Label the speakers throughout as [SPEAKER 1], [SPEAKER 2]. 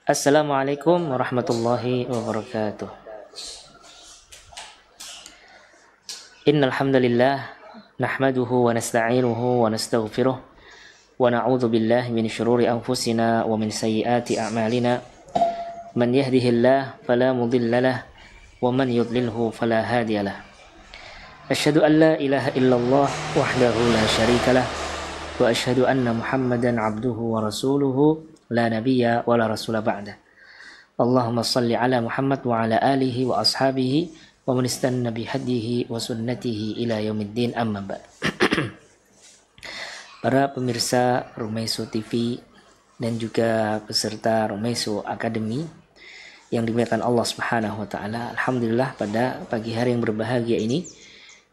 [SPEAKER 1] Assalamualaikum warahmatullahi wabarakatuh. Innal hamdalillah nahmaduhu wa nasta'inuhu wa nastaghfiruh wa na'udzu billahi min shururi anfusina wa min sayyiati a'malina. Man yahdihillahu fala mudilla lahu wa man yudlilhu fala hadiyalah. Asyhadu an la ilaha illallah wahdahu la syarika lah wa asyhadu anna Muhammadan abduhu wa rasuluhu la nabiyya wa la rasula ba'da. Allahumma salli ala Muhammad wa ala alihi wa ashabihi wa man istanna bi hadihi wa sunnatihi ila yaumiddin, amma ba'd. Para pemirsa Rumaiso TV dan juga peserta Rumaiso Academy yang dimuliakan Allah Subhanahu wa taala, alhamdulillah pada pagi hari yang berbahagia ini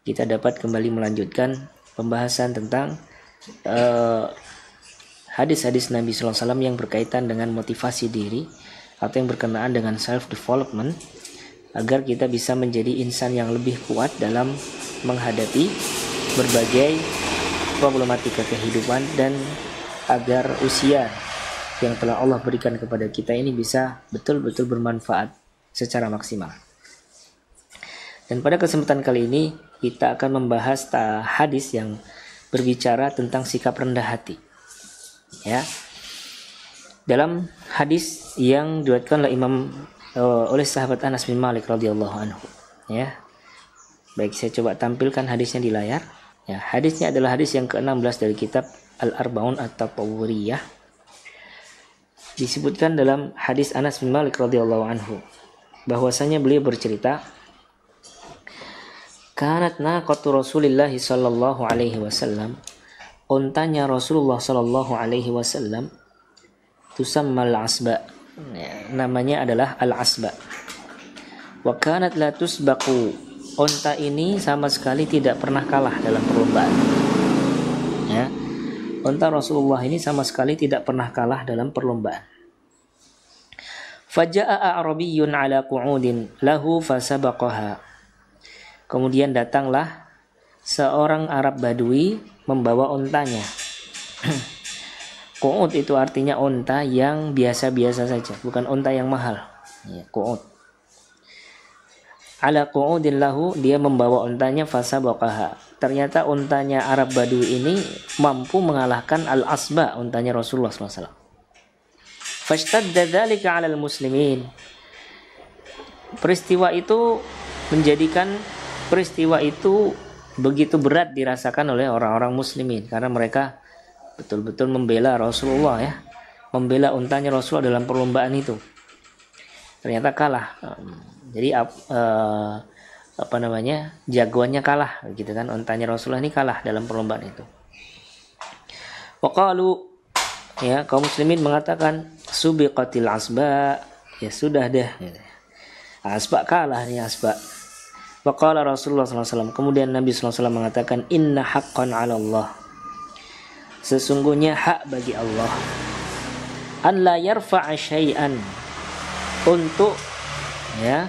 [SPEAKER 1] kita dapat kembali melanjutkan pembahasan tentang hadis-hadis Nabi SAW yang berkaitan dengan motivasi diri atau yang berkenaan dengan self-development, agar kita bisa menjadi insan yang lebih kuat dalam menghadapi berbagai problematika kehidupan, dan agar usia yang telah Allah berikan kepada kita ini bisa betul-betul bermanfaat secara maksimal. Dan pada kesempatan kali ini kita akan membahas hadis yang berbicara tentang sikap rendah hati. Ya, dalam hadis yang diriwayatkan oleh sahabat Anas bin Malik radhiyallahu anhu, ya. Baik, saya coba tampilkan hadisnya di layar. Ya, hadisnya adalah hadis yang ke-16 dari kitab Al-Arba'un At-Tatawwuriyah. Disebutkan dalam hadis Anas bin Malik radhiyallahu anhu bahwasanya beliau bercerita, kanat naqatu Rasulillah sallallahu alaihi wasallam, untanya Rasulullah sallallahu alaihi wasallam, tusammal asba, namanya adalah al-asba. Wa kanat la tusbaqu, unta ini sama sekali tidak pernah kalah dalam perlombaan. Ya, unta Rasulullah ini sama sekali tidak pernah kalah dalam perlombaan. Faja'a a'rabiyyun ala qu'udin lahu fasabaqaha. Kemudian datanglah seorang Arab Badui membawa untanya. Qu'ud itu artinya unta yang biasa-biasa saja, bukan unta yang mahal. Ya, qu'ud. Ala qu'udin lahu, dia membawa untanya, fasabaqaha. Ternyata untanya Arab Badui ini mampu mengalahkan al-asba, untanya Rasulullah SAW. Fashtadda dzalika 'alal muslimin. Peristiwa itu begitu berat dirasakan oleh orang-orang muslimin, karena mereka betul-betul membela Rasulullah, ya, membela untanya Rasulullah dalam perlombaan itu. Ternyata kalah. Jadi jagoannya kalah, gitu kan, untanya Rasulullah ini kalah dalam perlombaan itu. Waqalu, ya, kaum muslimin mengatakan, subiqatil asba, ya sudah deh, asba kalah nih, asba. Waqala Rasulullah SAW, kemudian Nabi SAW mengatakan, inna haqqan 'ala Allah, sesungguhnya hak bagi Allah, an la yarfa'a syai'an, untuk, ya,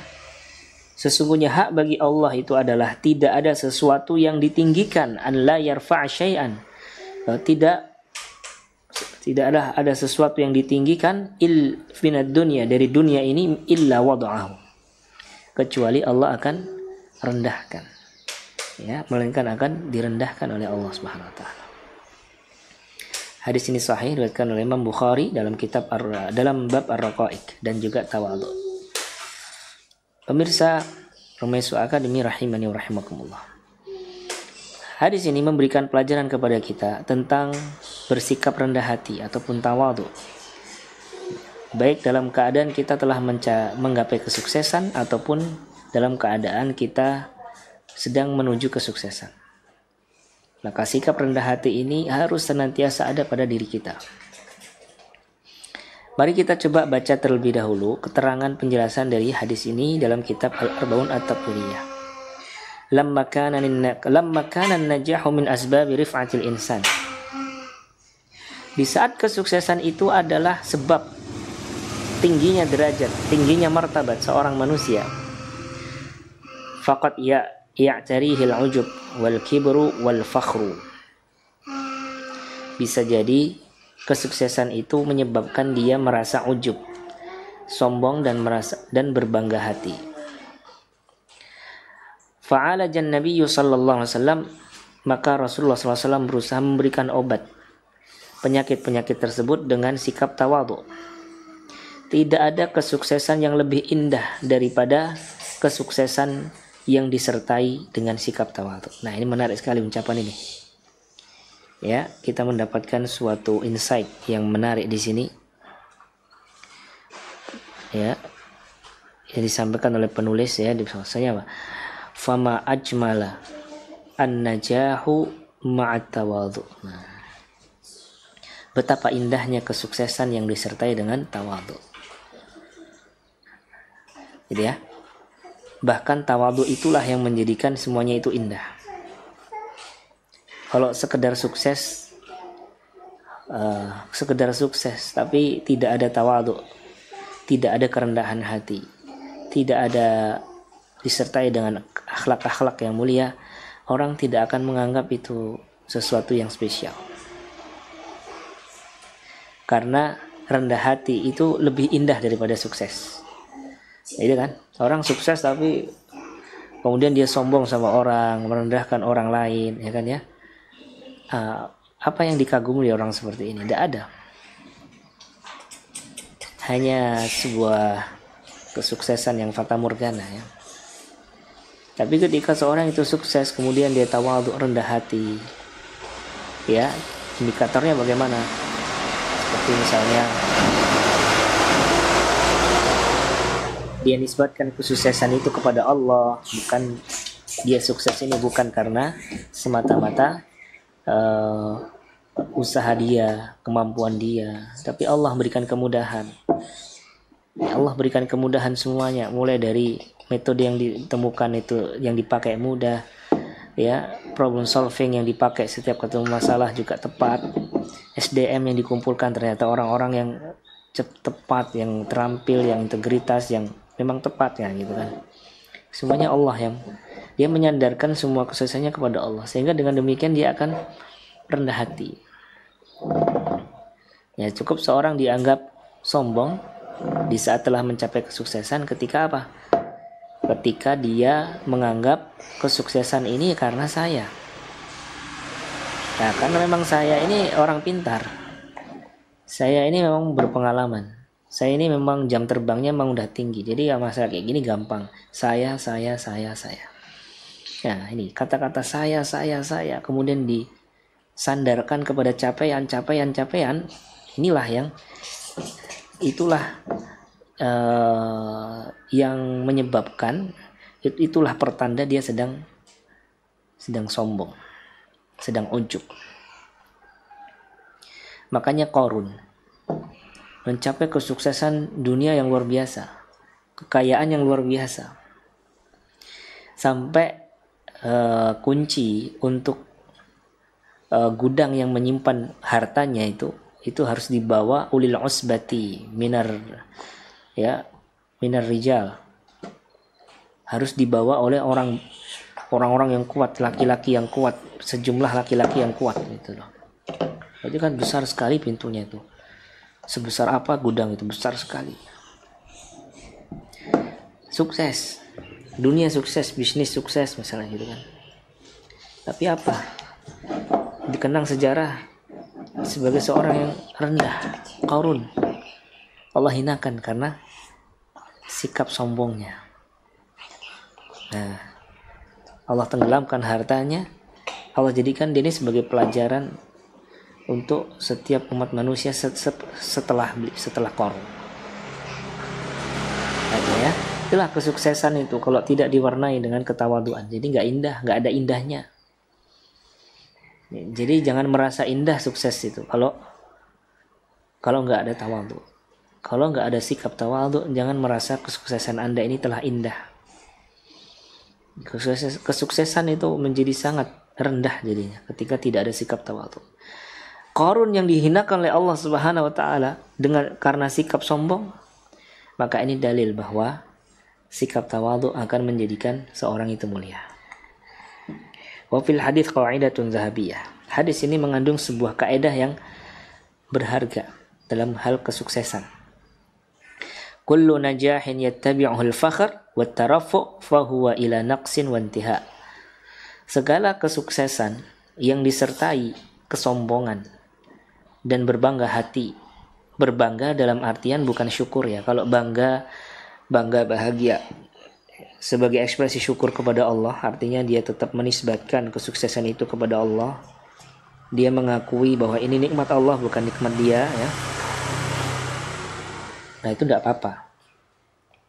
[SPEAKER 1] sesungguhnya hak bagi Allah itu adalah tidak ada sesuatu yang ditinggikan, an la yarfa'a syai'an, tidaklah ada sesuatu yang ditinggikan finad dunya, dari dunia ini, illa wada'ahu, kecuali Allah akan rendahkan, ya, melainkan akan direndahkan oleh Allah Subhanahu wa taala. Hadis ini sahih diriwayatkan oleh Imam Bukhari dalam dalam bab ar-raqaiq dan juga tawadhu. Pemirsa Rumaiso Academy rahimani wa rahimakumullah. Hadis ini memberikan pelajaran kepada kita tentang bersikap rendah hati ataupun tawadhu, baik dalam keadaan kita telah menggapai kesuksesan ataupun dalam keadaan kita sedang menuju kesuksesan. Maka sikap rendah hati ini harus senantiasa ada pada diri kita. Mari kita coba baca terlebih dahulu keterangan penjelasan dari hadis ini dalam kitab Al-Arba'un At-Tatawwuriyah. Lamma kana an-najahu min asbabi rif'atil insan. Di saat kesuksesan itu adalah sebab tingginya derajat, tingginya martabat seorang manusia. Faqad ya'tarihil ujub wal kibru wal fakhru. Bisa jadi kesuksesan itu menyebabkan dia merasa ujub, sombong dan berbangga hati. Fa'alajan Nabiyyu sallallahu alaihi wasallam, maka Rasulullah sallallahu alaihi wasallam berusaha memberikan obat penyakit-penyakit tersebut dengan sikap tawadhu. Tidak ada kesuksesan yang lebih indah daripada kesuksesan yang disertai dengan sikap tawadhu. Nah, ini menarik sekali ucapan ini. Ya, kita mendapatkan suatu insight yang menarik di sini. Ya, yang disampaikan oleh penulis ya di bahasanya apa? Fama ajmala an-najahu ma'at tawadhu. Nah, betapa indahnya kesuksesan yang disertai dengan tawadhu. Gitu ya. Bahkan tawadhu itulah yang menjadikan semuanya itu indah. Kalau sekedar sukses tapi tidak ada tawadhu, tidak ada kerendahan hati, tidak ada disertai dengan akhlak-akhlak yang mulia, orang tidak akan menganggap itu sesuatu yang spesial. Karena rendah hati itu lebih indah daripada sukses. Itu kan, orang sukses tapi kemudian dia sombong sama orang, merendahkan orang lain, ya kan ya. Apa yang dikagumi orang seperti ini? Tidak ada. Hanya sebuah kesuksesan yang fata morgana ya. Tapi ketika seorang itu sukses kemudian dia tawadhu, rendah hati, ya, indikatornya bagaimana? Seperti misalnya dia nisbatkan kesuksesan itu kepada Allah, bukan dia sukses ini bukan karena semata-mata usaha dia, kemampuan dia, tapi Allah berikan kemudahan. Ya, Allah berikan kemudahan semuanya, mulai dari metode yang ditemukan itu yang dipakai mudah, ya, problem solving yang dipakai setiap ketemu masalah juga tepat, SDM yang dikumpulkan ternyata orang-orang yang tepat, yang terampil, yang integritas, yang memang tepat ya gitu kan. Semuanya Allah yang dia menyandarkan semua kesuksesannya kepada Allah, sehingga dengan demikian dia akan rendah hati. Ya, cukup seorang dianggap sombong di saat telah mencapai kesuksesan ketika apa? Ketika dia menganggap kesuksesan ini karena saya. Nah, karena memang saya ini orang pintar. Saya ini memang berpengalaman. Saya ini memang jam terbangnya memang udah tinggi. Jadi ya masalah kayak gini gampang. Saya. Nah, ini kata-kata saya kemudian disandarkan kepada capaian. Itulah yang menyebabkan, itulah pertanda dia sedang sombong, sedang ujub. Makanya Qarun mencapai kesuksesan dunia yang luar biasa, kekayaan yang luar biasa, sampai kunci untuk gudang yang menyimpan hartanya itu harus dibawa ulil usbati minar rijal, harus dibawa oleh orang-orang yang kuat, laki-laki yang kuat, sejumlah laki-laki yang kuat gitu loh. Jadi kan besar sekali pintunya itu. Sebesar apa gudang itu? Besar sekali. Sukses, dunia sukses, bisnis sukses misalnya gitu kan. Tapi apa? Dikenang sejarah sebagai seorang yang rendah. Qarun Allah hinakan karena sikap sombongnya. Nah, Allah tenggelamkan hartanya. Allah jadikan dia ini sebagai pelajaran untuk setiap umat manusia setelah Qarun. Nah, ya, itulah kesuksesan itu kalau tidak diwarnai dengan ketawaduan. Jadi nggak indah, nggak ada indahnya. Jadi jangan merasa indah sukses itu kalau nggak ada tawadhu. Kalau nggak ada sikap tawadhu, jangan merasa kesuksesan Anda ini telah indah. Kesuksesan itu menjadi sangat rendah jadinya ketika tidak ada sikap tawadhu. Qarun yang dihinakan oleh Allah Subhanahu wa taala karena sikap sombong, maka ini dalil bahwa sikap tawadhu akan menjadikan seorang itu mulia. Wa fil hadits qaidatun zahabiyah. Hadis ini mengandung sebuah kaidah yang berharga dalam hal kesuksesan. kullu najahin yattabi'uhul fakhr wat tarafu' fahuwa ila naqsin wa intiha. Segala kesuksesan yang disertai kesombongan dan berbangga hati. Berbangga dalam artian bukan syukur ya. Kalau bangga bahagia sebagai ekspresi syukur kepada Allah, artinya dia tetap menisbatkan kesuksesan itu kepada Allah. Dia mengakui bahwa ini nikmat Allah bukan nikmat dia ya. Nah itu tidak apa-apa.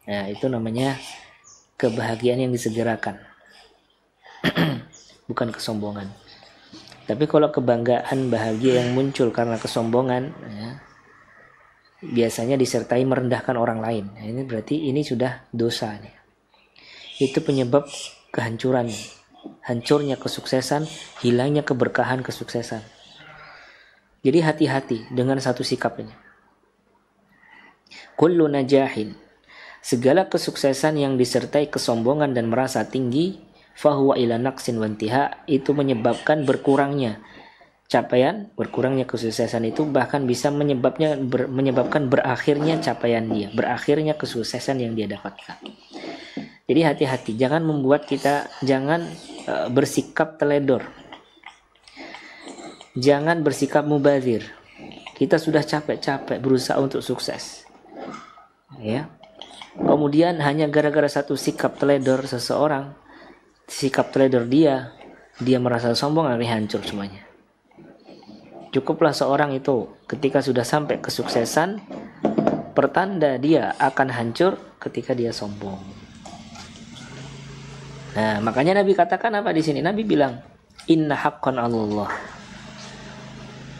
[SPEAKER 1] Nah itu namanya kebahagiaan yang disegerakan. Bukan kesombongan. Tapi kalau kebanggaan bahagia yang muncul karena kesombongan ya, biasanya disertai merendahkan orang lain. Nah, ini berarti ini sudah dosa nih. Itu penyebab kehancuran, hancurnya kesuksesan, hilangnya keberkahan kesuksesan. Jadi hati-hati dengan satu sikap ini. Kullu najahin, segala kesuksesan yang disertai kesombongan dan merasa tinggi, fahuwa ila naqsin wa intiha, itu menyebabkan berkurangnya capaian, berkurangnya kesuksesan itu bahkan bisa menyebabkan berakhirnya capaian dia, berakhirnya kesuksesan yang dia dapatkan. Jadi hati-hati, jangan membuat kita bersikap teledor. Jangan bersikap mubazir. Kita sudah capek-capek berusaha untuk sukses. Ya. Kemudian hanya gara-gara satu sikap teledor seseorang, sikap teledor dia merasa sombong, akhirnya hancur semuanya. Cukuplah seorang itu ketika sudah sampai kesuksesan, pertanda dia akan hancur ketika dia sombong. Nah, makanya Nabi katakan apa di sini? Nabi bilang, "Inna haqqan 'alallah."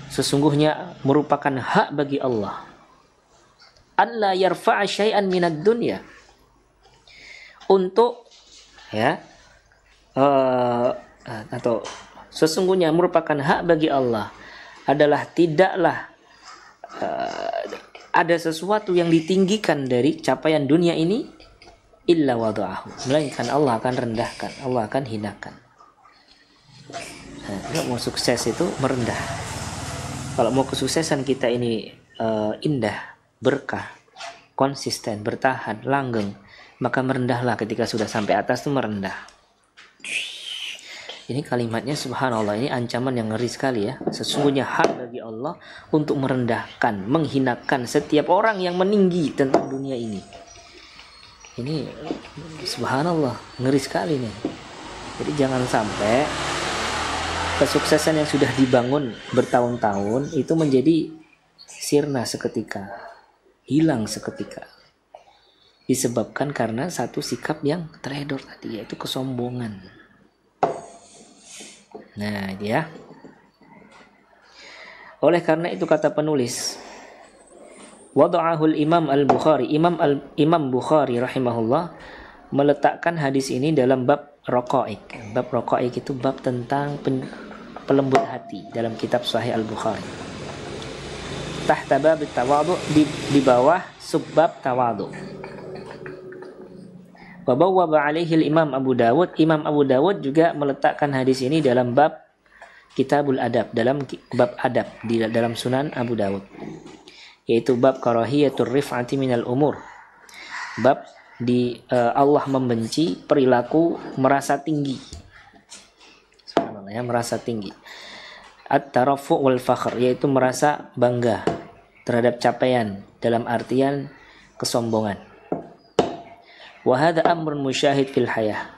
[SPEAKER 1] Sesungguhnya merupakan hak bagi Allah. Alla yarfa'a syai'an minad dunya. Untuk atau sesungguhnya merupakan hak bagi Allah adalah tidaklah ada sesuatu yang ditinggikan dari capaian dunia ini illa wada'ahu, melainkan Allah akan rendahkan, Allah akan hinakan. Nah, kalau mau sukses itu merendah. Kalau mau kesuksesan kita ini indah, berkah, konsisten, bertahan, langgeng, maka merendahlah. Ketika sudah sampai atas itu merendah. Ini kalimatnya subhanallah, ini ancaman yang ngeri sekali ya. Sesungguhnya hak bagi Allah untuk merendahkan, menghinakan setiap orang yang meninggi tentang dunia ini. Ini subhanallah, ngeri sekali nih. Jadi jangan sampai kesuksesan yang sudah dibangun bertahun-tahun itu menjadi sirna seketika, hilang seketika, disebabkan karena satu sikap yang teledor tadi, yaitu kesombongan. Nah, dia. Oleh karena itu kata penulis, wada'ahul Imam Al-Bukhari, Imam Bukhari rahimahullah meletakkan hadis ini dalam bab raqaiq. Bab raqaiq itu bab tentang pelembut hati dalam kitab Sahih Al-Bukhari. Tahta bab tawadhu, di bawah subbab tawadhu. Wa bawwaba alaihi Imam Abu Dawud. Imam Abu Dawud juga meletakkan hadis ini dalam bab Kitabul Adab, dalam bab adab di dalam Sunan Abu Dawud, yaitu bab karahiyatur rif'ati minal umur. Bab di Allah membenci perilaku merasa tinggi. Subhanallah ya, merasa tinggi. At-tarafu' wal fakhr, yaitu merasa bangga terhadap capaian dalam artian kesombongan. Wa hadza amrun musyahid fil hayah.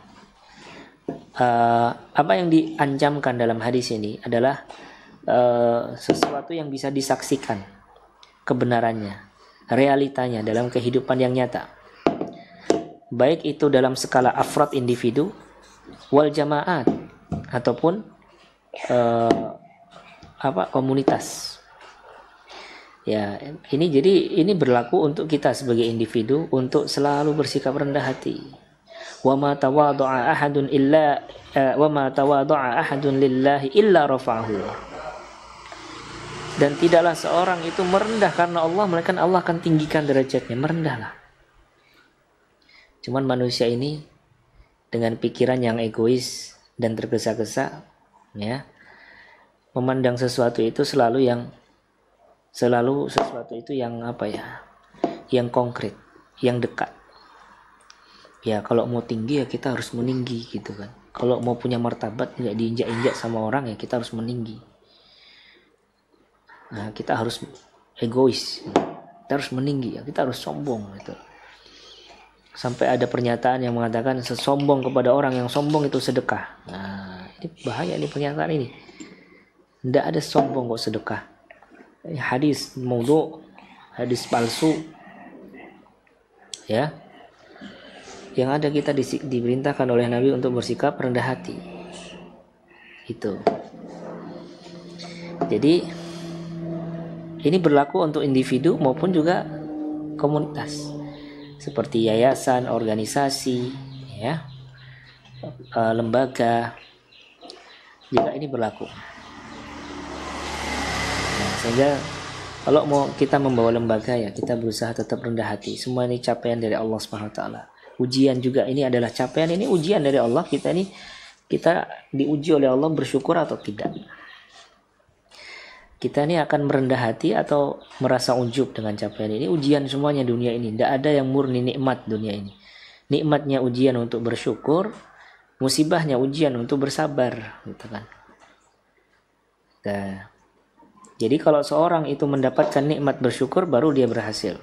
[SPEAKER 1] Apa yang diancamkan dalam hadis ini adalah sesuatu yang bisa disaksikan kebenarannya, realitanya dalam kehidupan yang nyata. Baik itu dalam skala afrad individu wal jamaat ataupun komunitas. Ya, ini berlaku untuk kita sebagai individu untuk selalu bersikap rendah hati. Wa ma tawadha'a ahadun lillahi illa rafa'ahu. Dan tidaklah seorang itu merendah karena Allah, melainkan Allah akan tinggikan derajatnya. Merendahlah. Cuman manusia ini dengan pikiran yang egois dan tergesa-gesa, ya, memandang sesuatu itu selalu sesuatu itu yang yang konkret, yang dekat. Ya kalau mau tinggi ya kita harus meninggi gitu kan. Kalau mau punya martabat nggak diinjak-injak sama orang ya kita harus meninggi. Nah kita harus egois, kita harus meninggi ya, kita harus sombong gitu. Sampai ada pernyataan yang mengatakan sesombong kepada orang yang sombong itu sedekah. Nah ini bahaya nih pernyataan ini. Tidak ada sombong kok sedekah. Ini hadis maudhu, hadis palsu. Ya. Yang ada kita diperintahkan oleh Nabi untuk bersikap rendah hati. Itu. Jadi ini berlaku untuk individu maupun juga komunitas. Seperti yayasan, organisasi, ya, lembaga. Juga ini berlaku. Nah, sehingga kalau mau kita membawa lembaga ya kita berusaha tetap rendah hati. Semua ini capaian dari Allah Subhanahu wa taala. Ujian juga ini adalah capaian, ini ujian dari Allah. Kita diuji oleh Allah bersyukur atau tidak. Kita ini akan merendah hati atau merasa ujub dengan capaian ini. Ujian semuanya dunia ini. Tidak ada yang murni nikmat dunia ini. Nikmatnya ujian untuk bersyukur, musibahnya ujian untuk bersabar, gitu kan. Nah, jadi kalau seorang itu mendapatkan nikmat bersyukur baru dia berhasil.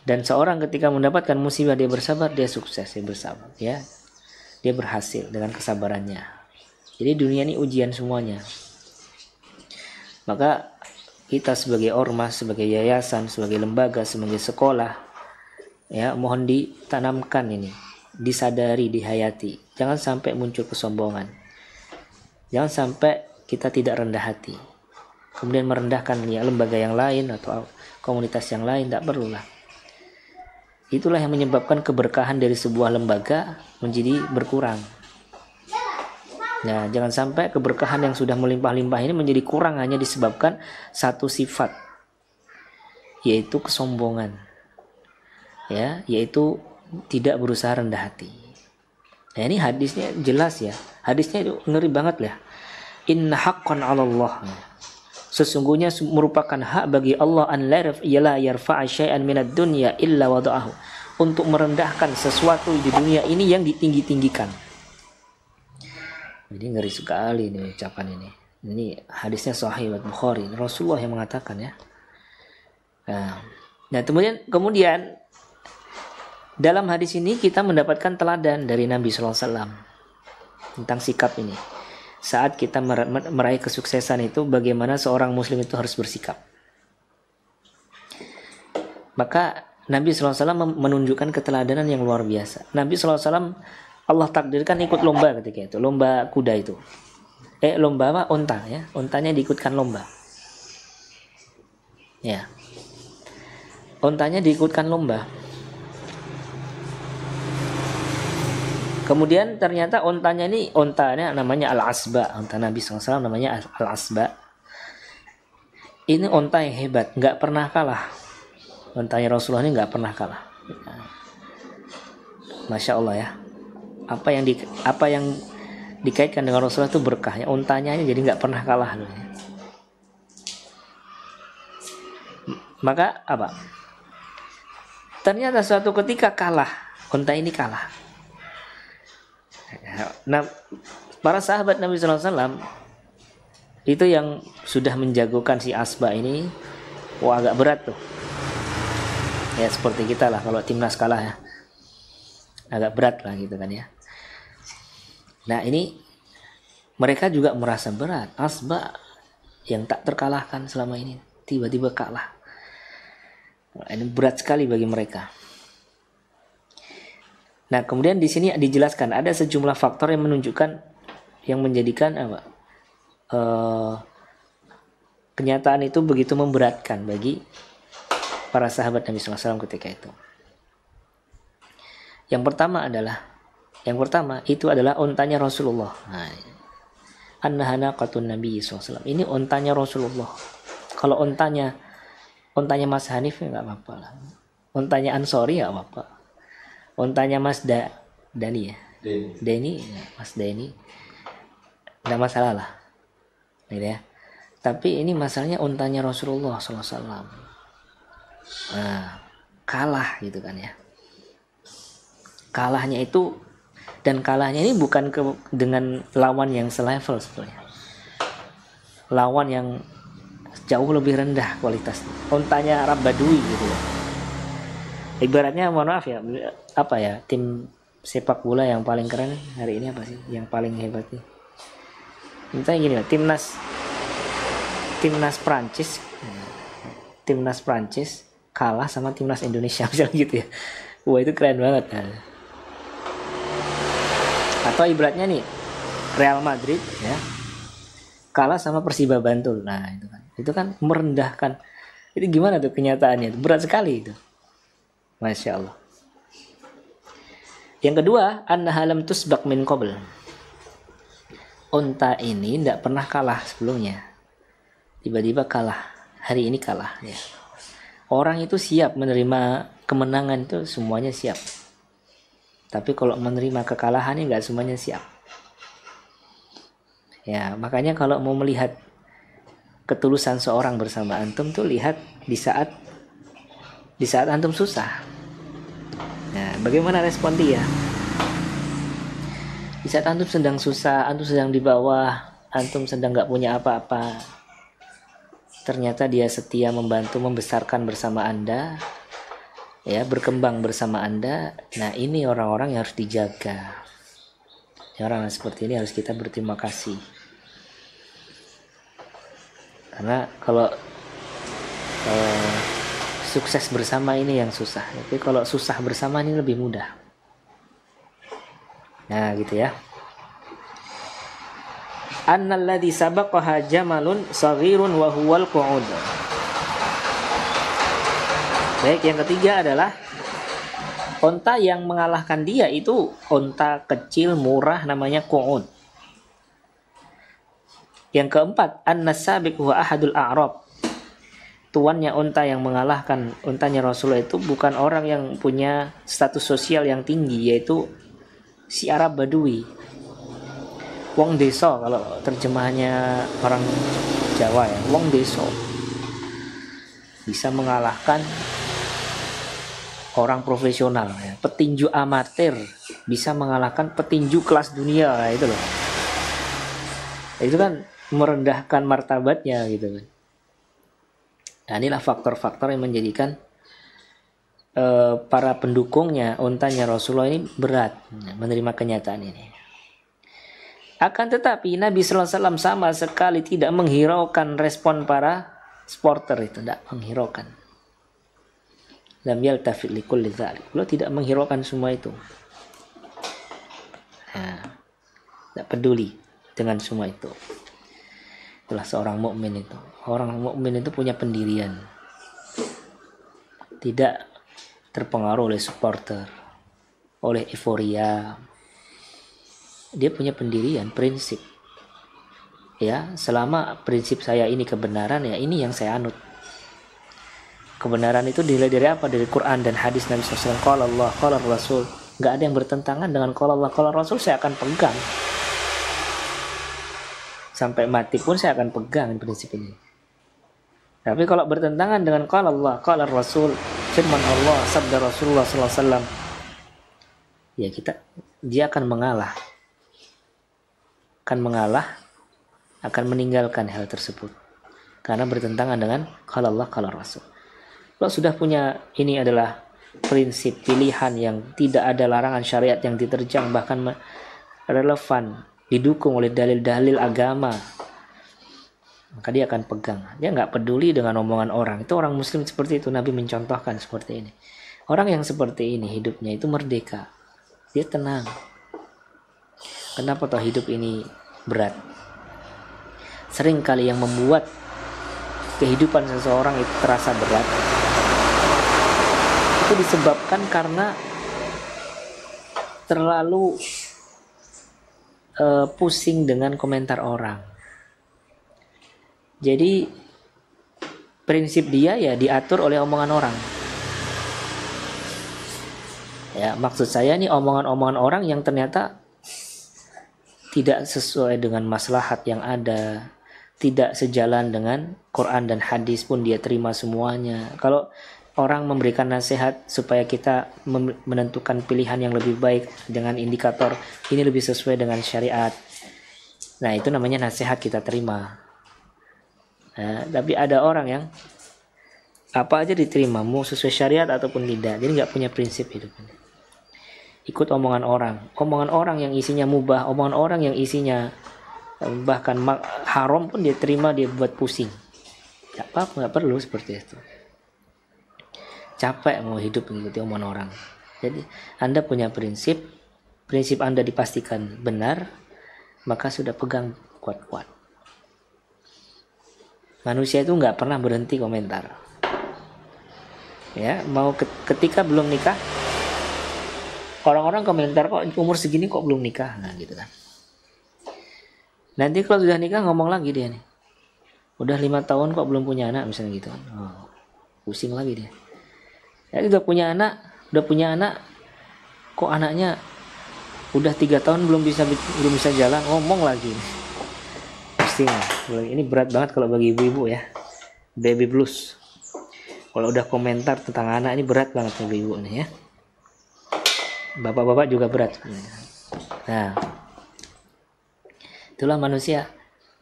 [SPEAKER 1] Dan seorang ketika mendapatkan musibah dia bersabar, dia sukses, dia bersabar, ya. Dia berhasil dengan kesabarannya. Jadi dunia ini ujian semuanya. Maka kita sebagai ormas, sebagai yayasan, sebagai lembaga, sebagai sekolah, ya, mohon ditanamkan ini, disadari, dihayati. Jangan sampai muncul kesombongan. Jangan sampai kita tidak rendah hati. Kemudian merendahkan ya, lembaga yang lain atau komunitas yang lain, tak perlulah. Itulah yang menyebabkan keberkahan dari sebuah lembaga menjadi berkurang. Nah, jangan sampai keberkahan yang sudah melimpah-limpah ini menjadi kurang hanya disebabkan satu sifat, yaitu kesombongan. Ya, yaitu tidak berusaha rendah hati. Nah, ini hadisnya jelas ya. Hadisnya itu ngeri banget ya. Inna haqqan 'ala Allah. Sesungguhnya merupakan hak bagi Allah an la yarfa'a syai'an minad dunya illa wada'ahu, untuk merendahkan sesuatu di dunia ini yang ditinggi-tinggikan. Jadi ngeri sekali ini ucapan ini. Ini hadisnya sahih Bukhari. Rasulullah yang mengatakan ya. Nah, kemudian dalam hadis ini kita mendapatkan teladan dari Nabi sallallahu alaihi wasallam tentang sikap ini. Saat kita meraih kesuksesan itu, bagaimana seorang muslim itu harus bersikap. Maka Nabi SAW menunjukkan keteladanan yang luar biasa. Nabi SAW Allah takdirkan ikut lomba ketika itu, lomba kuda itu. Lomba apa? Unta ya. Untanya diikutkan lomba. Ya. Untanya diikutkan lomba. Kemudian ternyata ontanya namanya Al-Asba. Onta Nabi SAW namanya Al-Asba. Ini onta yang hebat, nggak pernah kalah. Ontanya Rasulullah ini nggak pernah kalah. Masya Allah ya. Apa yang dikaitkan dengan Rasulullah itu berkahnya. Ontanya jadi nggak pernah kalah. Maka apa? Ternyata suatu ketika kalah. Onta ini kalah. Nah, para sahabat Nabi SAW itu yang sudah menjagokan si Asba ini, wah agak berat tuh. Ya seperti kita lah kalau timnas kalah ya, agak berat lah gitu kan ya. Nah ini mereka juga merasa berat. Asba yang tak terkalahkan selama ini tiba-tiba kalah. Ini berat sekali bagi mereka. Nah, kemudian di sini dijelaskan ada sejumlah faktor yang menunjukkan, yang menjadikan kenyataan itu begitu memberatkan bagi para sahabat Nabi SAW ketika itu. Yang pertama itu adalah ontanya Rasulullah. Nah, an-nahanaqatun Nabi SAW. Ini ontanya Rasulullah. Kalau ontanya Mas Hanif ya nggak apa-apa lah. Ontanya Ansori nggak apa-apa. Ontanya Mas Dani ya. Deni, Mas Deni. Enggak masalah lah. Gitu ya. Tapi ini masalahnya ontanya Rasulullah SAW. Nah, kalah gitu kan ya. Kalahnya itu, dan kalahnya ini bukan dengan lawan yang selevel sebetulnya. Lawan yang jauh lebih rendah kualitasnya. Ontanya Arab Badui gitu ya. Ibaratnya mohon maaf ya, apa ya, tim sepak bola yang paling keren hari ini apa sih? Yang paling hebat nih. Misalnya gini lah, timnas Prancis kalah sama timnas Indonesia misalnya gitu ya. Wah, itu keren banget. Atau ibaratnya nih, Real Madrid ya kalah sama Persiba Bantul. Nah, itu kan merendahkan. Itu gimana tuh kenyataannya? Berat sekali itu. Masya Allah. Yang kedua, annaha lam tusbaq min qabl. Unta ini tidak pernah kalah sebelumnya. Tiba-tiba kalah. Hari ini kalah ya. Orang itu siap menerima kemenangan, itu semuanya siap. Tapi kalau menerima kekalahannya nggak semuanya siap. Ya, makanya kalau mau melihat ketulusan seorang bersama antum tuh lihat di saat antum susah. Nah, bagaimana respon dia? Di saat antum sedang susah, antum sedang di bawah, antum sedang nggak punya apa-apa, ternyata dia setia membantu membesarkan bersama Anda, ya, berkembang bersama Anda. Nah, ini orang-orang yang harus dijaga. Orang seperti ini harus kita berterima kasih. Karena kalau sukses bersama ini yang susah, tapi kalau susah bersama ini lebih mudah. Nah, gitu ya. Annalladzi sabaqaha jamalun saghirun wa huwal qu'ud. Baik, yang ketiga adalah onta yang mengalahkan dia itu onta kecil murah namanya qu'ud. Yang keempat, an-nasabiq huwa ahadul a'rab. Tuannya onta yang mengalahkan ontanya Rasulullah itu bukan orang yang punya status sosial yang tinggi, yaitu si Arab Badui, wong deso kalau terjemahannya orang Jawa ya, wong deso. Bisa mengalahkan orang profesional ya, petinju amatir bisa mengalahkan petinju kelas dunia, nah, itu loh. Itu kan merendahkan martabatnya gitu kan. Nah, inilah faktor-faktor yang menjadikan para pendukungnya ontanya Rasulullah ini berat menerima kenyataan ini. Akan tetapi Nabi sallallahu alaihi wasallam sama sekali tidak menghiraukan respon para supporter itu, tidak menghiraukan. Lam yaltafit likulli dzalik. Beliau tidak menghiraukan semua itu. Nah, tidak peduli dengan semua itu. Itulah seorang mukmin itu. Orang mukmin itu punya pendirian. Tidak terpengaruh oleh supporter, oleh euforia. Dia punya pendirian, prinsip. Ya, selama prinsip saya ini kebenaran, ya ini yang saya anut. Kebenaran itu dilihat dari apa? Dari Quran dan hadis Nabi SAW. Qala Allah, qala Rasul. Gak ada yang bertentangan dengan qala Allah, qala Rasul, saya akan pegang. Sampai mati pun saya akan pegang prinsip ini. Tapi kalau bertentangan dengan qala Allah, qala Rasul, firman Allah, sabda Rasulullah SAW, ya dia akan mengalah. Akan meninggalkan hal tersebut. Karena bertentangan dengan qala Allah, qala Rasul. Kalau sudah punya, ini adalah prinsip pilihan yang tidak ada larangan syariat yang diterjang, bahkan relevan, didukung oleh dalil-dalil agama, maka dia akan pegang. Dia nggak peduli dengan omongan orang. Itu orang muslim seperti itu. Nabi mencontohkan seperti ini. Orang yang seperti ini hidupnya itu merdeka. Dia tenang. Kenapa toh hidup ini berat? Sering kali yang membuat kehidupan seseorang itu terasa berat itu disebabkan karena terlalu pusing dengan komentar orang. Jadi prinsip dia ya diatur oleh omongan orang. Ya, maksud saya nih omongan-omongan orang yang ternyata tidak sesuai dengan maslahat yang ada, tidak sejalan dengan Quran dan hadis pun dia terima semuanya. Kalau orang memberikan nasihat supaya kita menentukan pilihan yang lebih baik dengan indikator ini lebih sesuai dengan syariat. Nah, itu namanya nasihat kita terima. Nah, tapi ada orang yang apa aja diterima, mau sesuai syariat ataupun tidak. Jadi nggak punya prinsip hidup. Ikut omongan orang yang isinya mubah, omongan orang yang isinya bahkan haram pun dia terima, dia buat pusing. Nggak apa-apa, nggak perlu seperti itu. Capek mau hidup mengikuti omongan orang. Jadi Anda punya prinsip Anda dipastikan benar, maka sudah pegang kuat-kuat. Manusia itu nggak pernah berhenti komentar. Ya, mau ketika belum nikah, orang-orang komentar, kok umur segini kok belum nikah, nah gitu kan. Nanti kalau sudah nikah ngomong lagi dia nih, udah 5 tahun kok belum punya anak misalnya gitu kan. Oh, pusing lagi dia. Jadi udah punya anak, kok anaknya udah 3 tahun belum bisa jalan, ngomong lagi. Pusing. Ini berat banget kalau bagi ibu-ibu ya. Baby blues. Kalau udah komentar tentang anak ini berat banget bagi ibu nih ya. Bapak-bapak juga berat. Nah, itulah manusia.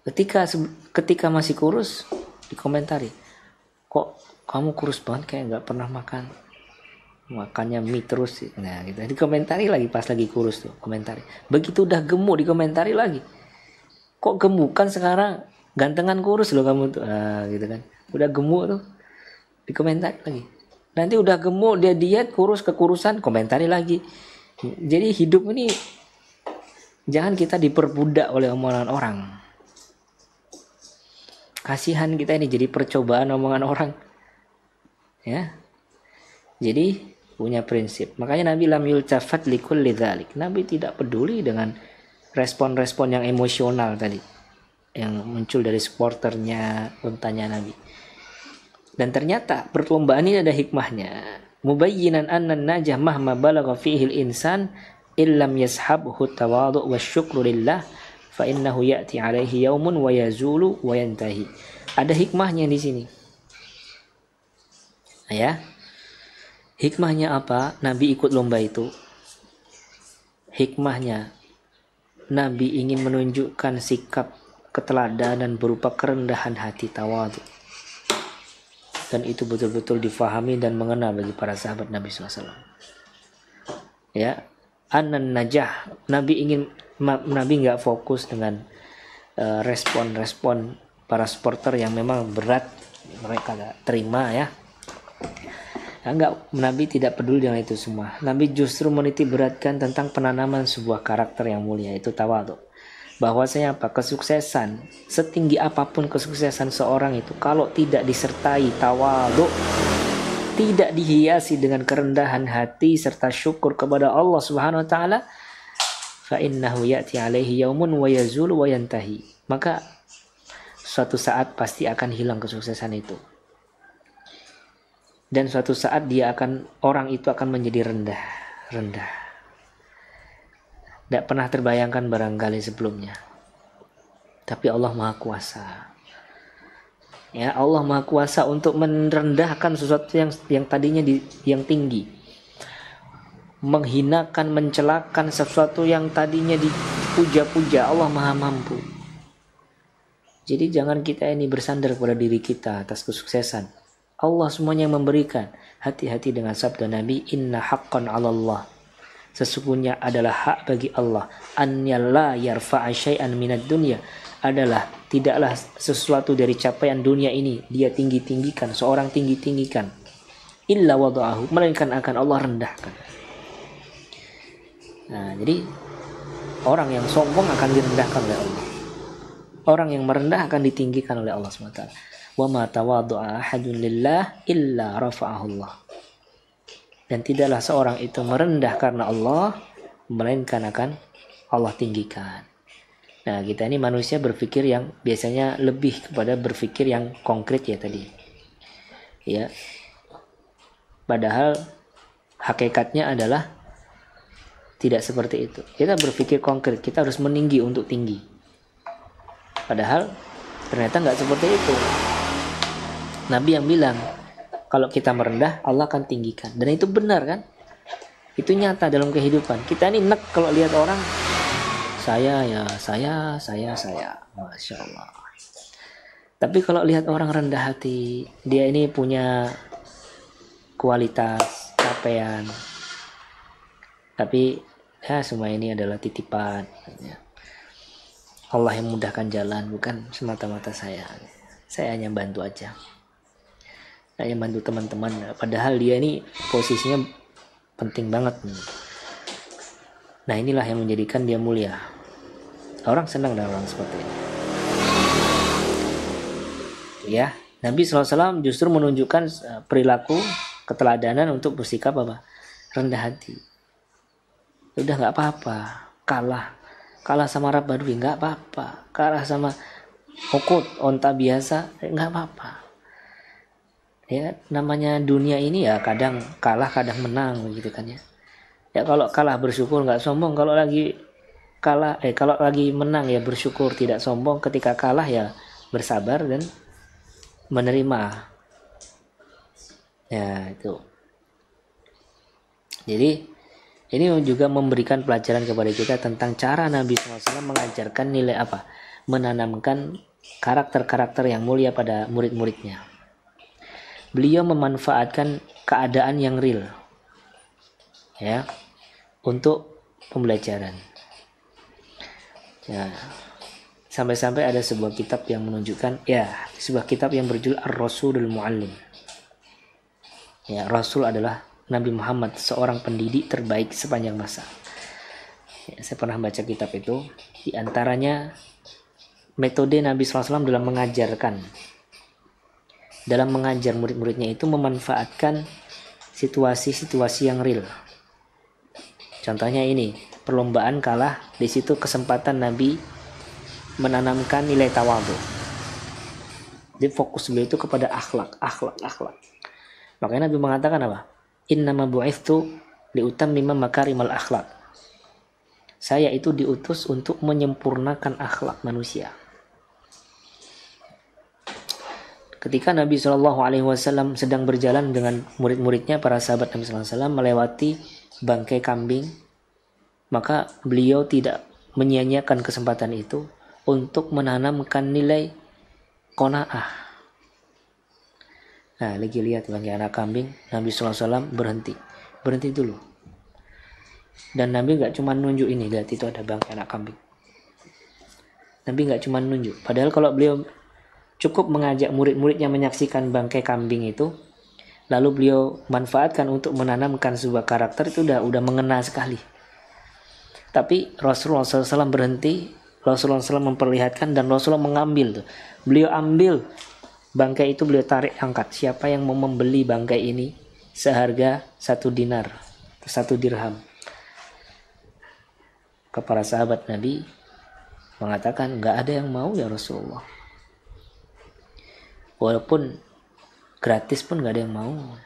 [SPEAKER 1] Ketika masih kurus dikomentari, kok kamu kurus banget, kayak nggak pernah makannya mie terus. Nah gitu, dikomentari lagi pas lagi kurus tuh, komentari. Begitu udah gemuk dikomentari lagi, kok gemukan sekarang, gantengan kurus loh kamu tuh. Nah, gitu kan, udah gemuk tuh dikomentari lagi. Nanti udah gemuk dia diet, kurus, kekurusan, komentari lagi. Jadi hidup ini jangan kita diperbudak oleh omongan orang. Kasihan kita ini jadi percobaan omongan orang. Ya. Jadi punya prinsip. Makanya Nabi lam yultafat likulli dzalik. Nabi tidak peduli dengan respon-respon yang emosional tadi yang muncul dari supporternya, untanya Nabi. Dan ternyata perlombaan ini ada hikmahnya. Mubayyinan anna najah mahma balagha fihi al-insan illam yashabhu tawadhu wasyukru lillah fa innahu ya'ti alaihi yaumun wa yazulu wa yantahi. Ada hikmahnya di sini. Ya. Hikmahnya apa? Nabi ikut lomba itu. Hikmahnya Nabi ingin menunjukkan sikap keteladanan berupa kerendahan hati, tawadhu. Dan itu betul-betul difahami dan mengena bagi para sahabat Nabi SAW. Ya, anan najah. Nabi nggak fokus dengan respon-respon para supporter yang memang berat mereka gak terima ya. Nabi tidak peduli dengan itu semua. Nabi justru menitik beratkan tentang penanaman sebuah karakter yang mulia, itu tawadhu. Bahwasanya apa? Kesuksesan, setinggi apapun kesuksesan seorang itu, kalau tidak disertai tawadhu, tidak dihiasi dengan kerendahan hati serta syukur kepada Allah Subhanahu wa taala, fa innahu ya'ti alaihi yaumun wa yazulu wa yantahi. Maka suatu saat pasti akan hilang kesuksesan itu. Dan suatu saat orang itu akan menjadi rendah. Tidak pernah terbayangkan barangkali sebelumnya. Tapi Allah Maha Kuasa. Ya, Allah Maha Kuasa untuk merendahkan sesuatu yang tadinya yang tinggi. Menghinakan, mencelakan sesuatu yang tadinya dipuja-puja. Allah Maha Mampu. Jadi jangan kita ini bersandar kepada diri kita atas kesuksesan. Allah semuanya yang memberikan. Hati-hati dengan sabda Nabi, inna haqqan 'ala Allah. Sesungguhnya adalah hak bagi Allah, an la yarfa'a syai'an minad dunya, adalah tidaklah sesuatu dari capaian dunia ini dia tinggikan, seorang tinggikan, illa wada'ahu, melainkan akan Allah rendahkan. Nah, jadi orang yang sombong akan direndahkan oleh Allah. Orang yang merendah akan ditinggikan oleh Allah SWT. Wa ma tawaddu'a ahadun lillah illa rafa'ahu Allah. Dan tidaklah seorang itu merendah karena Allah, melainkan akan Allah tinggikan. Nah, kita ini manusia berpikir yang biasanya lebih kepada berpikir yang konkret ya tadi. Ya. Padahal hakikatnya adalah tidak seperti itu. Kita berpikir konkret, kita harus meninggi untuk tinggi. Padahal ternyata nggak seperti itu. Nabi yang bilang, Kalau kita merendah, Allah akan tinggikan. Dan itu benar kan? Itu nyata dalam kehidupan. Kita ini nek kalau lihat orang, saya. Masya Allah. Tapi kalau lihat orang rendah hati, dia ini punya kualitas, capaian. Tapi ya semua ini adalah titipan. Allah yang mudahkan jalan, bukan semata-mata saya. Saya hanya bantu aja. Saya bantu teman-teman. Padahal dia ini posisinya penting banget. Nah inilah yang menjadikan dia mulia. Orang senang dengan orang seperti ini. Ya, Nabi SAW justru menunjukkan perilaku keteladanan untuk bersikap apa? Rendah hati. Udah nggak apa-apa, kalah sama Arab Badui nggak apa-apa, kalah sama Ukut onta biasa nggak apa-apa. Ya namanya dunia ini ya kadang kalah kadang menang begitu kan ya. Ya kalau kalah bersyukur nggak sombong, kalau lagi menang ya bersyukur tidak sombong, ketika kalah ya bersabar dan menerima. Ya itu. Jadi ini juga memberikan pelajaran kepada kita tentang cara Nabi SAW mengajarkan nilai apa? Menanamkan karakter-karakter yang mulia pada murid-muridnya. Beliau memanfaatkan keadaan yang real, ya, untuk pembelajaran. Ya, sampai-sampai ada sebuah kitab yang menunjukkan, sebuah kitab yang berjudul Ar-Rasulul Muallim. Ya, Rasul adalah Nabi Muhammad, seorang pendidik terbaik sepanjang masa. Ya, saya pernah baca kitab itu. Di antaranya metode Nabi SAW dalam mengajar murid-muridnya itu memanfaatkan situasi-situasi yang real. Contohnya ini, perlombaan kalah, di situ kesempatan Nabi menanamkan nilai tawadhu. Jadi fokus beliau itu kepada akhlak. Makanya Nabi mengatakan apa? Innama bu'ithtu liutammima makarimal akhlak. Saya itu diutus untuk menyempurnakan akhlak manusia. Ketika Nabi SAW sedang berjalan dengan murid-muridnya, para sahabat Nabi SAW melewati bangkai kambing, maka beliau tidak menyia-nyiakan kesempatan itu untuk menanamkan nilai qanaah. Nah, lagi lihat bangkai anak kambing, Nabi SAW berhenti dulu. Dan Nabi nggak cuma nunjuk ini, lihat itu ada bangkai anak kambing. Nabi nggak cuma nunjuk. Padahal kalau beliau cukup mengajak murid-muridnya menyaksikan bangkai kambing itu, lalu beliau manfaatkan untuk menanamkan sebuah karakter, itu udah mengena sekali. Tapi Rasulullah SAW berhenti, Rasulullah SAW memperlihatkan, dan Rasulullah mengambil tuh. Beliau ambil bangkai itu, beliau tarik angkat. Siapa yang mau membeli bangkai ini seharga 1 dinar, 1 dirham? Kepada sahabat Nabi mengatakan, nggak ada yang mau ya Rasulullah. Walaupun gratis pun nggak ada yang mau.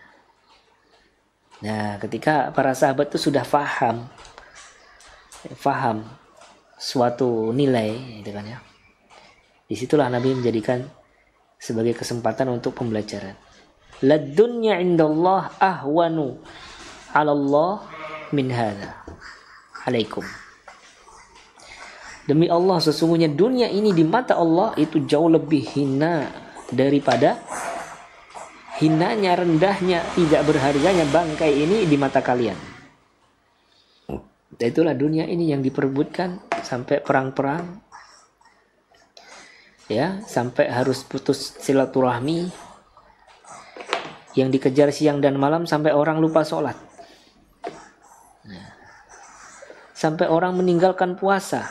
[SPEAKER 1] Nah, ketika para sahabat itu sudah paham suatu nilai, gitu kan ya. Disitulah Nabi menjadikan sebagai kesempatan untuk pembelajaran. Ladunya indallah ahwanu 'ala Allah min hadza. Alaikum. Demi Allah, sesungguhnya dunia ini di mata Allah itu jauh lebih hina daripada hinanya, rendahnya, tidak berharganya bangkai ini di mata kalian. Dan itulah dunia ini yang diperebutkan sampai perang-perang, ya, sampai harus putus silaturahmi, yang dikejar siang dan malam sampai orang lupa sholat, sampai orang meninggalkan puasa.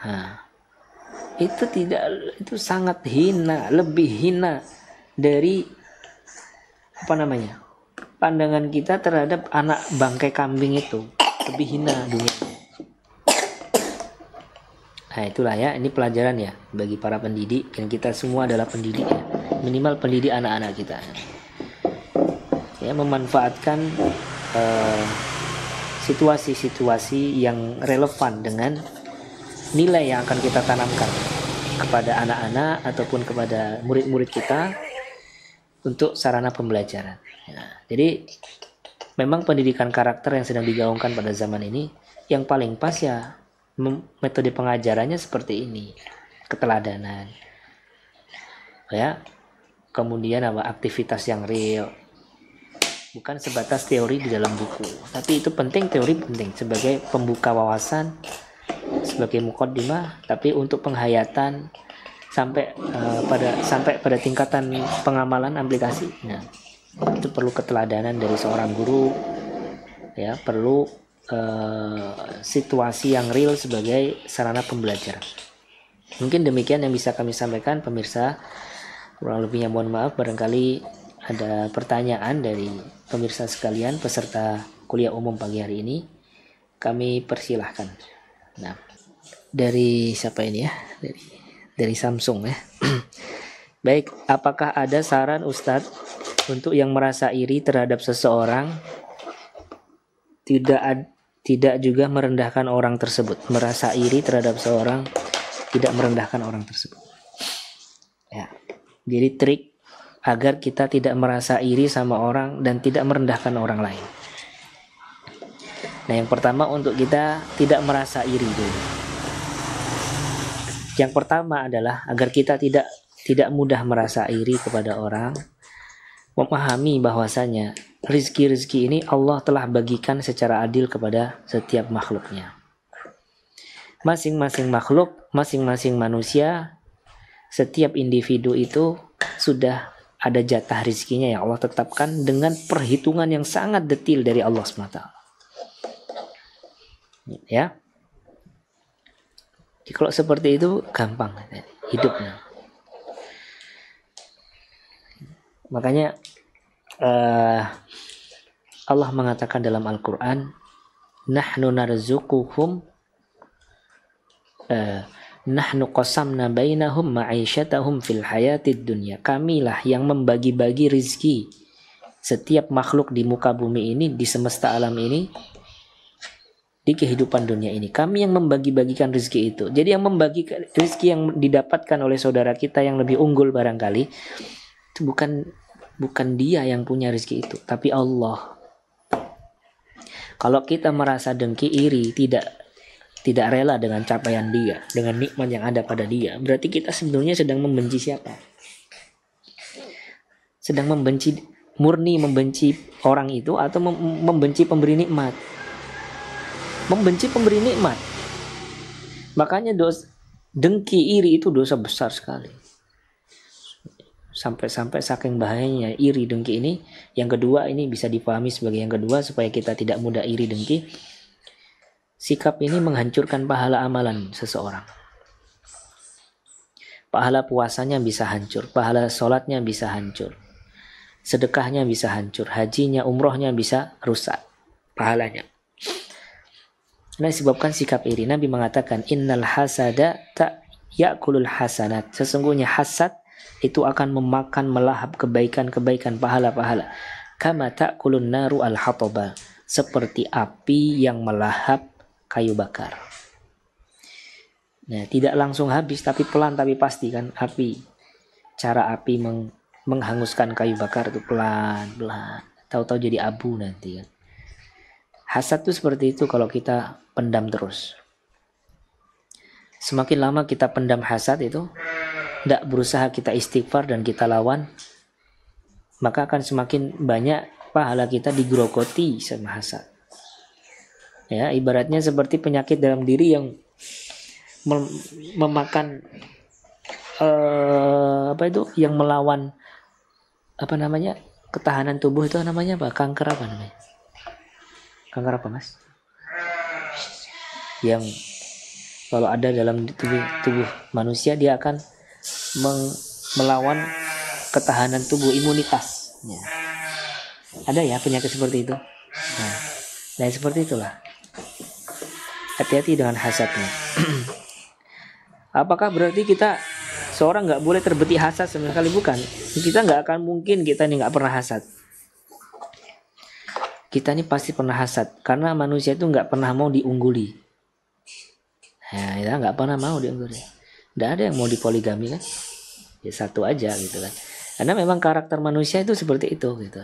[SPEAKER 1] Nah, itu sangat hina, lebih hina dari pandangan kita terhadap anak bangkai kambing itu. Lebih hina dunia. Nah, itulah ya, ini pelajaran ya bagi para pendidik, dan kita semua adalah pendidik ya. Minimal pendidik anak-anak kita. Ya, memanfaatkan situasi-situasi yang relevan dengan nilai yang akan kita tanamkan kepada anak-anak ataupun kepada murid-murid kita, untuk sarana pembelajaran. Jadi memang pendidikan karakter yang sedang digaungkan pada zaman ini yang paling pas ya metode pengajarannya seperti ini, keteladanan, ya. Kemudian aktivitas yang real, bukan sebatas teori di dalam buku. Tapi itu penting, teori penting sebagai pembuka wawasan, sebagai mukaddimah, tapi untuk penghayatan sampai pada tingkatan pengamalan aplikasi. Nah, itu perlu keteladanan dari seorang guru, ya, perlu situasi yang real sebagai sarana pembelajaran. Mungkin demikian yang bisa kami sampaikan, pemirsa. Kurang lebihnya mohon maaf, barangkali ada pertanyaan dari pemirsa sekalian peserta kuliah umum pagi hari ini, kami persilahkan. Nah, dari siapa ini ya? Dari Samsung ya. Baik, apakah ada saran Ustadz untuk yang merasa iri terhadap seseorang tidak juga merendahkan orang tersebut? Merasa iri terhadap seorang, tidak merendahkan orang tersebut. Ya. Jadi trik agar kita tidak merasa iri sama orang dan tidak merendahkan orang lain. Nah, yang pertama untuk kita tidak merasa iri dulu. Yang pertama adalah agar kita tidak mudah merasa iri kepada orang, memahami bahwasanya rizki-rizki ini Allah telah bagikan secara adil kepada setiap makhluknya. Masing-masing makhluk, masing-masing manusia, setiap individu itu sudah ada jatah rizkinya yang Allah tetapkan dengan perhitungan yang sangat detail dari Allah SWT. Ya. Jadi kalau seperti itu gampang hidupnya. Makanya Allah mengatakan dalam Al-Quran, nahnu narzuquhum nahnu qasamna bainahum ma'isyatahum fil hayatid dunya. Kamilah yang membagi-bagi rizki setiap makhluk di muka bumi ini, di semesta alam ini, di kehidupan dunia ini. Kami yang membagi-bagikan rizki itu. Jadi yang membagi rizki yang didapatkan oleh saudara kita yang lebih unggul barangkali, itu bukan dia yang punya rizki itu, tapi Allah. Kalau kita merasa dengki, iri, tidak rela dengan capaian dia, dengan nikmat yang ada pada dia, berarti kita sebenarnya sedang membenci siapa? Sedang murni membenci orang itu, atau membenci pemberi nikmat? Membenci pemberi nikmat. Makanya dengki, iri itu dosa besar sekali. Sampai saking bahayanya iri, dengki ini. Yang kedua, ini bisa dipahami sebagai yang kedua supaya kita tidak mudah iri, dengki. Sikap ini menghancurkan pahala amalan seseorang. Pahala puasanya bisa hancur, pahala sholatnya bisa hancur, sedekahnya bisa hancur, hajinya, umrohnya bisa rusak pahalanya. Nah, disebabkan sikap iri. Nabi mengatakan, innal hasada ya'kulul hasanat. Sesungguhnya hasad itu akan memakan, melahap kebaikan-kebaikan, pahala-pahala. Kama ta'kulun naru al-hataba. Seperti api yang melahap kayu bakar. Nah, tidak langsung habis, tapi pelan, tapi pasti kan api. Cara api menghanguskan kayu bakar itu pelan-pelan. Tahu-tahu jadi abu nanti kan. Hasad itu seperti itu kalau kita pendam terus. Semakin lama kita pendam hasad itu, tidak berusaha kita istighfar dan kita lawan, maka akan semakin banyak pahala kita digerogoti sama hasad. Ya, ibaratnya seperti penyakit dalam diri yang memakan yang melawan ketahanan tubuh itu namanya apa? Kanker apa namanya? Kanker apa, Mas? Yang kalau ada dalam tubuh manusia, dia akan melawan ketahanan tubuh, imunitas. Ya. Ada ya penyakit seperti itu. Nah, seperti itulah. Hati-hati dengan hasadnya. Apakah berarti seorang nggak boleh terbetik hasad sama sekali? Bukan. Kita nggak akan mungkin kita ini nggak pernah hasad. Kita ini pasti pernah hasad, karena manusia itu nggak pernah mau diungguli. Nah, kita nggak pernah mau diungguli. Nggak ada yang mau dipoligami kan? Ya satu aja gitu kan. Karena memang karakter manusia itu seperti itu gitu.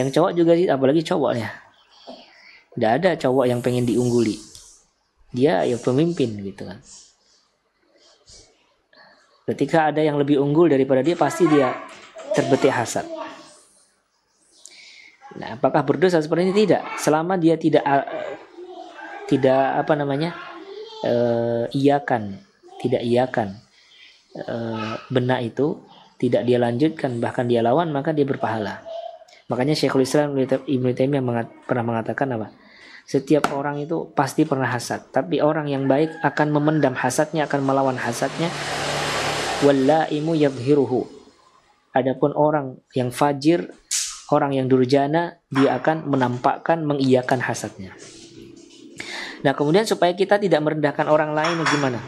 [SPEAKER 1] Yang cowok juga sih, apalagi cowok ya. Tidak ada cowok yang pengen diungguli. Dia ya pemimpin gitu kan. Ketika ada yang lebih unggul daripada dia, pasti dia terbetik hasad. Nah, apakah berdosa seperti ini? Tidak. Selama dia tidak iakan benak itu, tidak dia lanjutkan, bahkan dia lawan, maka dia berpahala. Makanya Syekhul Islam Ibnu Taimiyah pernah mengatakan apa? Setiap orang itu pasti pernah hasad, tapi orang yang baik akan memendam hasadnya, akan melawan hasadnya. Wallaimu yadhhiruhu. Adapun orang yang fajir, orang yang durjana, dia akan menampakkan, mengiyakan hasadnya. Nah, kemudian supaya kita tidak merendahkan orang lain, gimana?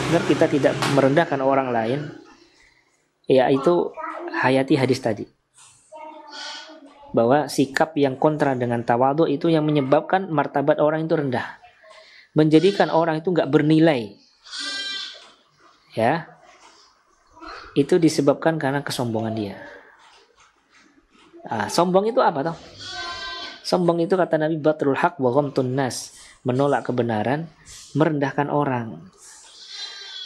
[SPEAKER 1] Agar kita tidak merendahkan orang lain, yaitu hayati hadis tadi. Bahwa sikap yang kontra dengan tawadhu itu yang menyebabkan martabat orang itu rendah. Menjadikan orang itu nggak bernilai. Ya. Itu disebabkan karena kesombongan dia. Sombong itu apa toh? Sombong itu kata Nabi batrul haq wa ghamtun nas, menolak kebenaran, merendahkan orang.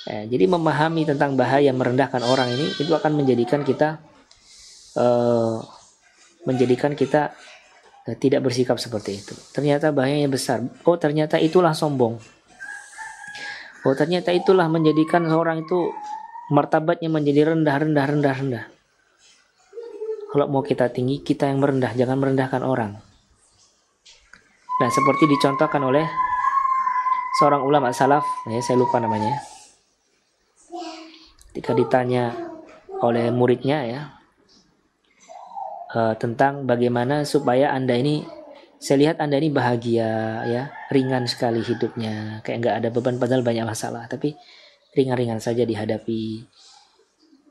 [SPEAKER 1] Jadi memahami tentang bahaya merendahkan orang ini itu akan menjadikan kita tidak bersikap seperti itu. Ternyata bahayanya besar. Oh, ternyata itulah sombong. Oh, ternyata itulah menjadikan seorang itu martabatnya menjadi rendah. Kalau mau kita tinggi, kita yang merendah, jangan merendahkan orang. Nah, seperti dicontohkan oleh seorang ulama salaf, saya lupa namanya. Ketika ditanya oleh muridnya ya, tentang bagaimana supaya Anda ini, saya lihat Anda ini bahagia ya, ringan sekali hidupnya, kayak nggak ada beban padahal banyak masalah, tapi ringan-ringan saja dihadapi.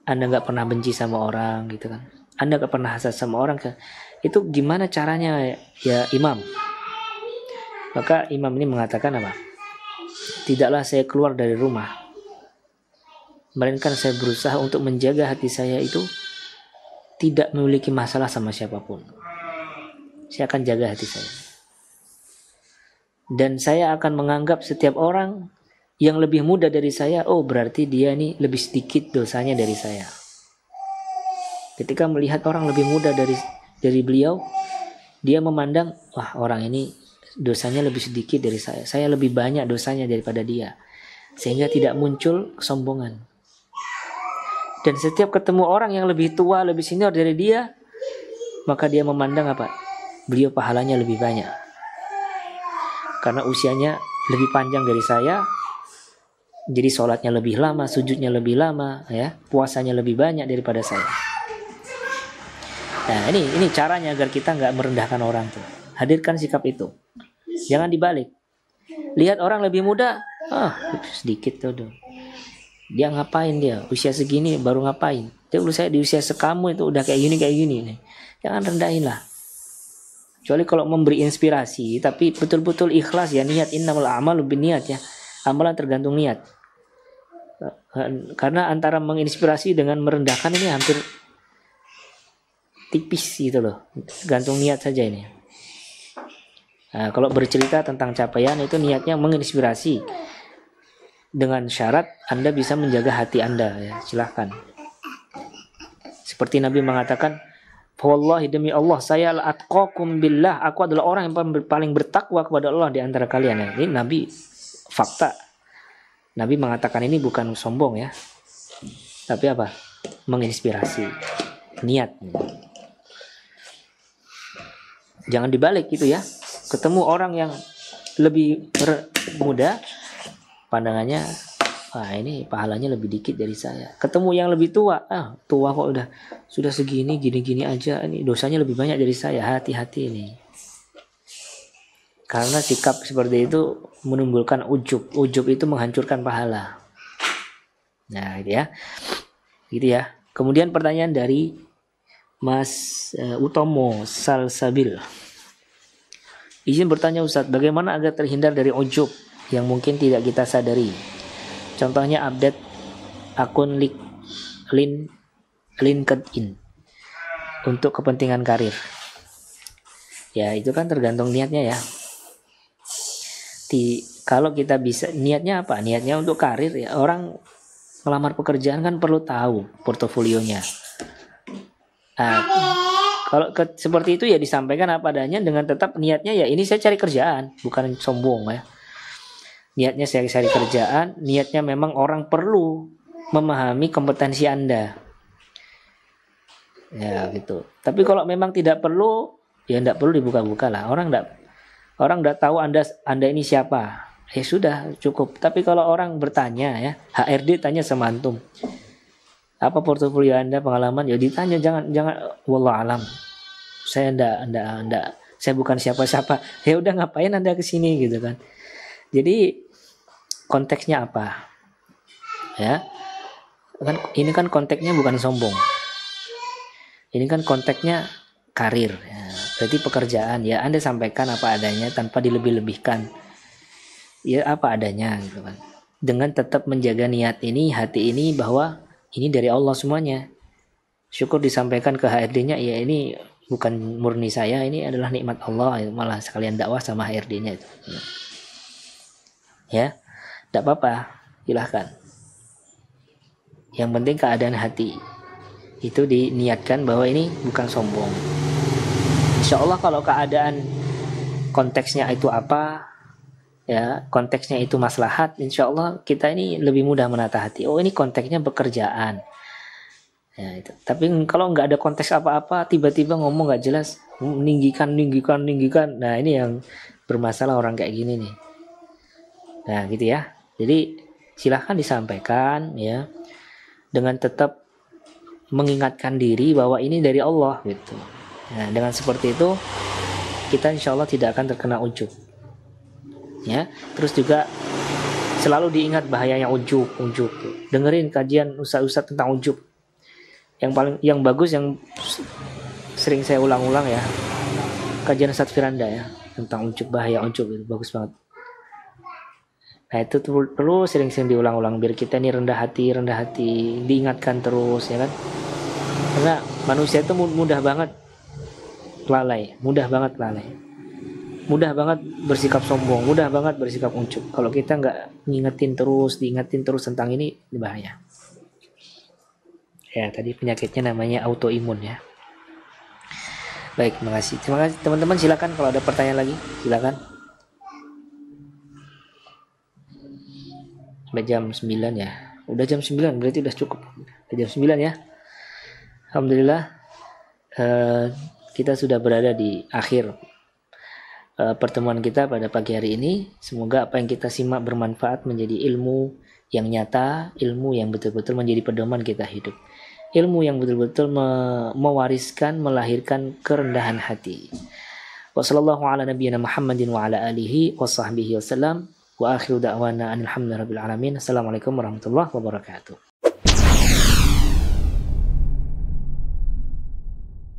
[SPEAKER 1] Anda nggak pernah benci sama orang gitu kan, Anda nggak pernah hasad sama orang kan? Itu gimana caranya ya Imam? Maka Imam ini mengatakan apa? Tidaklah saya keluar dari rumah, melainkan saya berusaha untuk menjaga hati saya itu tidak memiliki masalah sama siapapun. Saya akan jaga hati saya. Dan saya akan menganggap setiap orang yang lebih muda dari saya, oh berarti dia ini lebih sedikit dosanya dari saya. Ketika melihat orang lebih muda dari beliau, dia memandang, wah orang ini dosanya lebih sedikit dari saya lebih banyak dosanya daripada dia. Sehingga tidak muncul kesombongan. Dan setiap ketemu orang yang lebih tua, lebih senior dari dia, maka dia memandang apa? Beliau pahalanya lebih banyak. Karena usianya lebih panjang dari saya, jadi sholatnya lebih lama, sujudnya lebih lama, ya, puasanya lebih banyak daripada saya. Nah, ini caranya agar kita nggak merendahkan orang tuh. Hadirkan sikap itu. Jangan dibalik. Lihat orang lebih muda, sedikit tuh. Dia ngapain dia? Usia segini baru ngapain? Dulu saya di usia sekamu itu udah kayak gini nih. Jangan rendahin lah. Kecuali kalau memberi inspirasi, tapi betul-betul ikhlas ya, niat, innamal a'malu binniyat ya. Amalan tergantung niat. Karena antara menginspirasi dengan merendahkan ini hampir tipis gitu loh. Gantung niat saja ini. Nah, kalau bercerita tentang capaian itu niatnya menginspirasi. Dengan syarat Anda bisa menjaga hati Anda ya, silahkan. Seperti Nabi mengatakan, "Wallahi demi Allah, saya atqakum billah, aku adalah orang yang paling bertakwa kepada Allah di antara kalian." Ya. Ini Nabi fakta. Nabi mengatakan ini bukan sombong ya. Tapi apa? Menginspirasi. Niat. Jangan dibalik gitu ya. Ketemu orang yang lebih muda, pandangannya, ini pahalanya lebih dikit dari saya. Ketemu yang lebih tua, tua kok sudah segini, gini-gini aja, ini dosanya lebih banyak dari saya. Hati-hati ini. Karena sikap seperti itu menimbulkan ujub. Ujub itu menghancurkan pahala. Nah, gitu ya. Gitu ya. Kemudian pertanyaan dari Mas Utomo Salsabil. Izin bertanya Ustadz, bagaimana agar terhindar dari ujub yang mungkin tidak kita sadari? Contohnya update akun LinkedIn untuk kepentingan karir. Ya itu kan tergantung niatnya ya. Kalau kita bisa, niatnya apa? Niatnya untuk karir ya. Orang melamar pekerjaan kan perlu tahu portofolionya. Nah, kalau seperti itu ya disampaikan apa adanya dengan tetap niatnya ya ini saya cari kerjaan, bukan sombong ya. Niatnya saya cari kerjaan, niatnya memang orang perlu memahami kompetensi Anda. Ya gitu. Tapi kalau memang tidak perlu, ya tidak perlu dibuka-buka lah. Orang tidak tahu Anda ini siapa. Ya sudah cukup. Tapi kalau orang bertanya ya, HRD tanya sama antum, apa portofolio Anda, pengalaman, ya ditanya, jangan wallah alam. Saya enggak, saya bukan siapa-siapa. Ya udah ngapain Anda kesini gitu kan. Jadi konteksnya apa? Ya. Kan ini kan konteksnya bukan sombong. Ini kan konteksnya karir. Ya. Berarti pekerjaan ya Anda sampaikan apa adanya tanpa dilebih-lebihkan. Ya apa adanya gitu kan. Dengan tetap menjaga niat ini, hati ini bahwa ini dari Allah semuanya. Syukur disampaikan ke HRD-nya, ya ini bukan murni saya, ini adalah nikmat Allah, malah sekalian dakwah sama HRD-nya itu. Ya, tidak apa-apa, silahkan. Yang penting keadaan hati itu diniatkan bahwa ini bukan sombong. Insya Allah kalau keadaan konteksnya itu apa, ya konteksnya itu maslahat, insya Allah kita ini lebih mudah menata hati. Oh ini konteksnya pekerjaan. Ya, itu. Tapi kalau nggak ada konteks apa-apa, tiba-tiba ngomong nggak jelas, meninggikan. Nah ini yang bermasalah orang kayak gini nih. Nah gitu ya. Jadi silahkan disampaikan ya, dengan tetap mengingatkan diri bahwa ini dari Allah gitu. Nah dengan seperti itu kita insya Allah tidak akan terkena ujub. Ya, terus juga selalu diingat bahayanya ujub. Dengerin kajian ustaz-ustaz tentang ujub. Yang bagus yang sering saya ulang-ulang ya, kajian Ustaz Firanda ya tentang ujub, bahaya ujub, itu bagus banget. Nah itu perlu sering-sering diulang-ulang biar kita ini rendah hati, diingatkan terus ya kan. Karena manusia itu mudah banget lalai, mudah banget bersikap sombong, mudah banget bersikap ujub. Kalau kita nggak diingetin terus tentang ini bahaya. Ya, tadi penyakitnya namanya autoimun ya. Baik, terima kasih teman-teman. Silakan kalau ada pertanyaan lagi, silakan. Sampai jam 9 ya. Udah jam 9 berarti udah cukup. Udah jam 9 ya. Alhamdulillah kita sudah berada di akhir pertemuan kita pada pagi hari ini. Semoga apa yang kita simak bermanfaat, menjadi ilmu yang nyata, ilmu yang betul-betul menjadi pedoman kita hidup. Ilmu yang betul-betul mewariskan, melahirkan kerendahan hati. Wassallallahu ala nabiyyina Muhammadin wa ala alihi wa sahbihi wasallam. Wa akhiru da'wana alhamdulillahi rabbil alamin. Assalamualaikum warahmatullahi wabarakatuh.